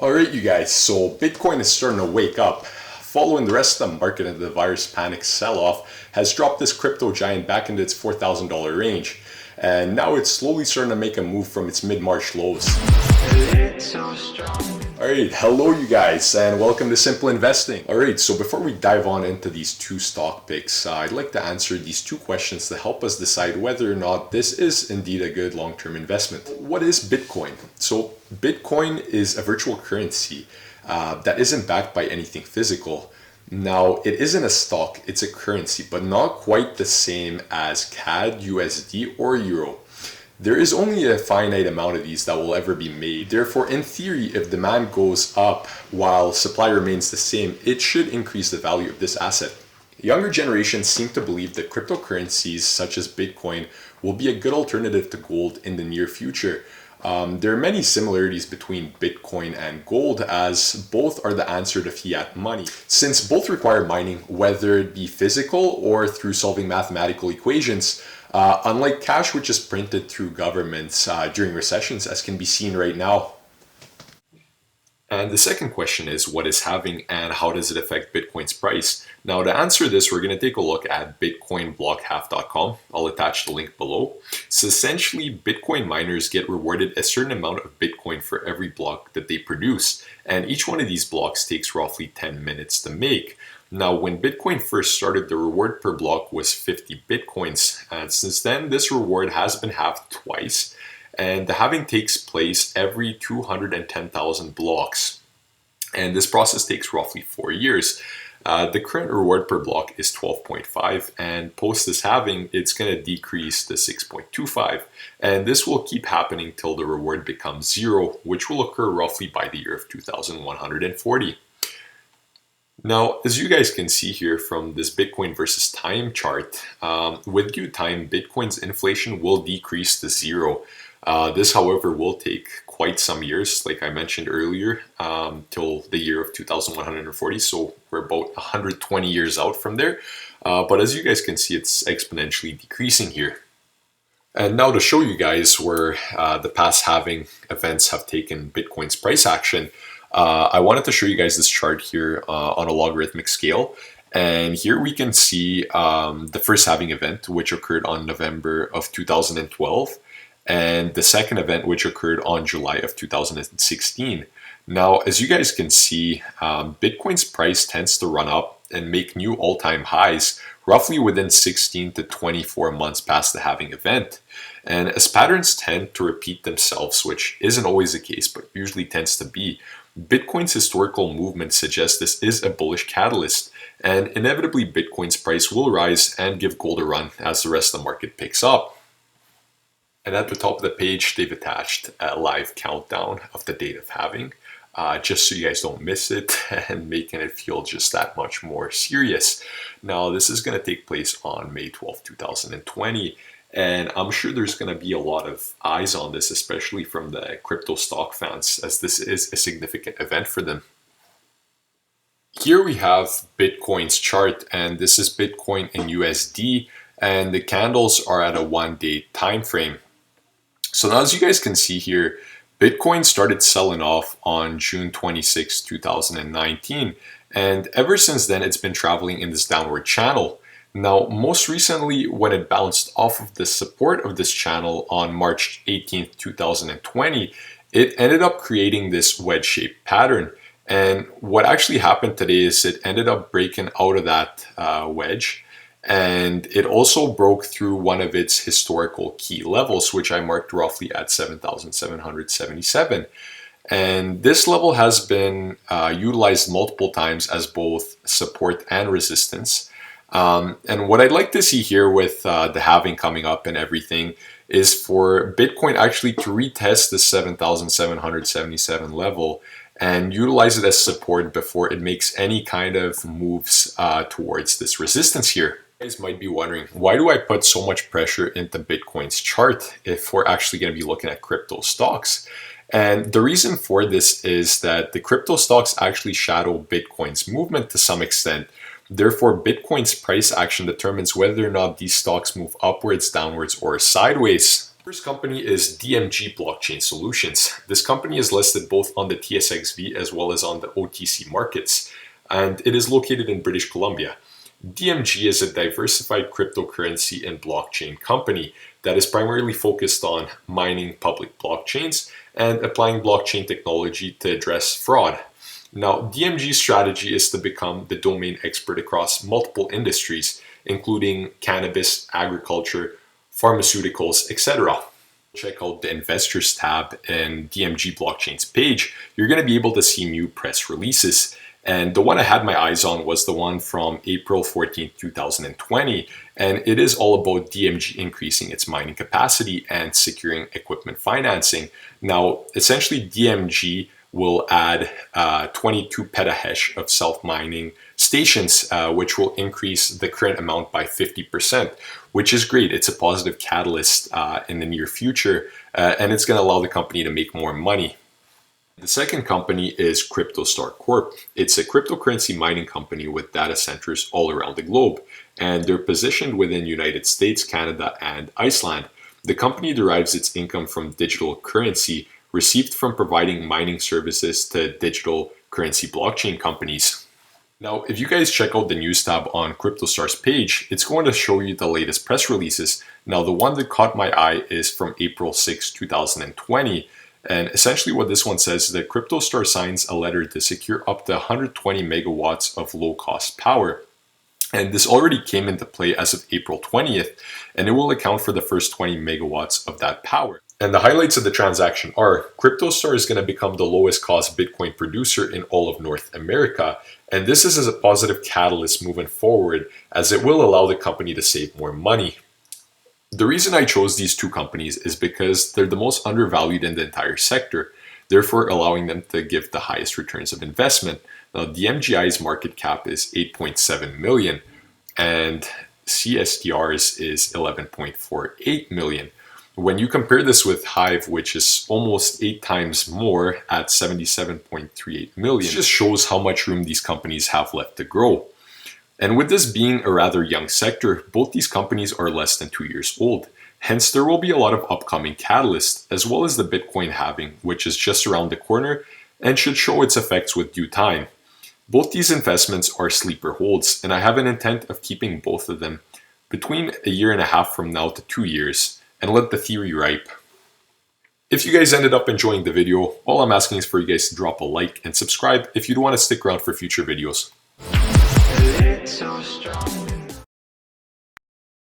Alright, you guys, so Bitcoin is starting to wake up. Following the rest of the market and the virus panic sell off, has dropped this crypto giant back into its $4,000 range. And now it's slowly starting to make a move from its mid March lows. Alright, hello you guys, and welcome to Simple Investing. Alright, so before we dive on into these two stock picks, I'd like to answer these two questions to help us decide whether or not this is indeed a good long-term investment. What is Bitcoin? So, Bitcoin is a virtual currency that isn't backed by anything physical. Now, it isn't a stock, it's a currency, but not quite the same as CAD, USD, or Euro. There is only a finite amount of these that will ever be made. Therefore, in theory, if demand goes up while supply remains the same, it should increase the value of this asset. Younger generations seem to believe that cryptocurrencies such as Bitcoin will be a good alternative to gold in the near future. There are many similarities between Bitcoin and gold, as both are the answer to fiat money. Since both require mining, whether it be physical or through solving mathematical equations, unlike cash, which is printed through governments during recessions, as can be seen right now. And the second question is, what is halving and how does it affect Bitcoin's price? Now, to answer this, we're going to take a look at bitcoinblockhalf.com. I'll attach the link below. So essentially, Bitcoin miners get rewarded a certain amount of Bitcoin for every block that they produce. And each one of these blocks takes roughly 10 minutes to make. Now, when Bitcoin first started, the reward per block was 50 Bitcoins. And since then, this reward has been halved twice. And the halving takes place every 210,000 blocks. And this process takes roughly 4 years. The current reward per block is 12.5, and post this halving, it's going to decrease to 6.25. And this will keep happening till the reward becomes zero, which will occur roughly by the year of 2140. Now, as you guys can see here from this Bitcoin versus time chart, with due time, Bitcoin's inflation will decrease to zero. This, however, will take quite some years, like I mentioned earlier, till the year of 2140. So we're about 120 years out from there. But as you guys can see, it's exponentially decreasing here. And now to show you guys where the past halving events have taken Bitcoin's price action, I wanted to show you guys this chart here on a logarithmic scale. And here we can see the first halving event, which occurred on November of 2012. And the second event, which occurred on July of 2016. Now, as you guys can see, Bitcoin's price tends to run up and make new all-time highs roughly within 16 to 24 months past the halving event. And as patterns tend to repeat themselves, which isn't always the case, but usually tends to be, Bitcoin's historical movement suggests this is a bullish catalyst, and inevitably Bitcoin's price will rise and give gold a run as the rest of the market picks up. And at the top of the page, they've attached a live countdown of the date of halving, just so you guys don't miss it and making it feel just that much more serious. Now, this is going to take place on May 12, 2020. And I'm sure there's going to be a lot of eyes on this, especially from the crypto stock fans, as this is a significant event for them. Here we have Bitcoin's chart, and this is Bitcoin in USD, and the candles are at a 1-day time frame. So now, as you guys can see here, Bitcoin started selling off on June 26, 2019. And ever since then, it's been traveling in this downward channel. Now, most recently, when it bounced off of the support of this channel on March 18, 2020, it ended up creating this wedge-shaped pattern. And what actually happened today is it ended up breaking out of that wedge. And it also broke through one of its historical key levels, which I marked roughly at 7,777. And this level has been utilized multiple times as both support and resistance. And what I'd like to see here with the halving coming up and everything is for Bitcoin actually to retest the 7,777 level and utilize it as support before it makes any kind of moves towards this resistance here. You guys might be wondering, why do I put so much pressure into Bitcoin's chart if we're actually going to be looking at crypto stocks? And the reason for this is that the crypto stocks actually shadow Bitcoin's movement to some extent. Therefore, Bitcoin's price action determines whether or not these stocks move upwards, downwards, or sideways. First company is DMG Blockchain Solutions. This company is listed both on the TSXV as well as on the OTC markets, and it is located in British Columbia. DMG is a diversified cryptocurrency and blockchain company that is primarily focused on mining public blockchains and applying blockchain technology to address fraud. Now, DMG's strategy is to become the domain expert across multiple industries, including cannabis, agriculture, pharmaceuticals, etc. Check out the investors tab in DMG Blockchain's page. You're going to be able to see new press releases. And the one I had my eyes on was the one from April 14, 2020. And it is all about DMG increasing its mining capacity and securing equipment financing. Now, essentially, DMG will add 22 petahash of self-mining stations, which will increase the current amount by 50%, which is great. It's a positive catalyst in the near future, and it's going to allow the company to make more money. The second company is CryptoStar Corp. It's a cryptocurrency mining company with data centers all around the globe, and they're positioned within United States, Canada, and Iceland. The company derives its income from digital currency received from providing mining services to digital currency blockchain companies. Now, if you guys check out the news tab on CryptoStar's page, it's going to show you the latest press releases. Now, the one that caught my eye is from April 6, 2020. And essentially what this one says is that CryptoStar signs a letter to secure up to 120 megawatts of low-cost power. And this already came into play as of April 20th, and it will account for the first 20 megawatts of that power. And the highlights of the transaction are CryptoStar is going to become the lowest cost Bitcoin producer in all of North America. And this is a positive catalyst moving forward, as it will allow the company to save more money. The reason I chose these two companies is because they're the most undervalued in the entire sector, therefore allowing them to give the highest returns of investment. Now, DMGI's market cap is 8.7 million and CSTR's is 11.48 million. When you compare this with Hive, which is almost 8 times more at 77.38 million, it just shows how much room these companies have left to grow. And with this being a rather young sector, both these companies are less than 2 years old. Hence, there will be a lot of upcoming catalysts, as well as the Bitcoin halving, which is just around the corner and should show its effects with due time. Both these investments are sleeper holds, and I have an intent of keeping both of them between a year and a half from now to 2 years, and let the theory ripe. If you guys ended up enjoying the video, all I'm asking is for you guys to drop a like and subscribe if you'd want to stick around for future videos. So strong.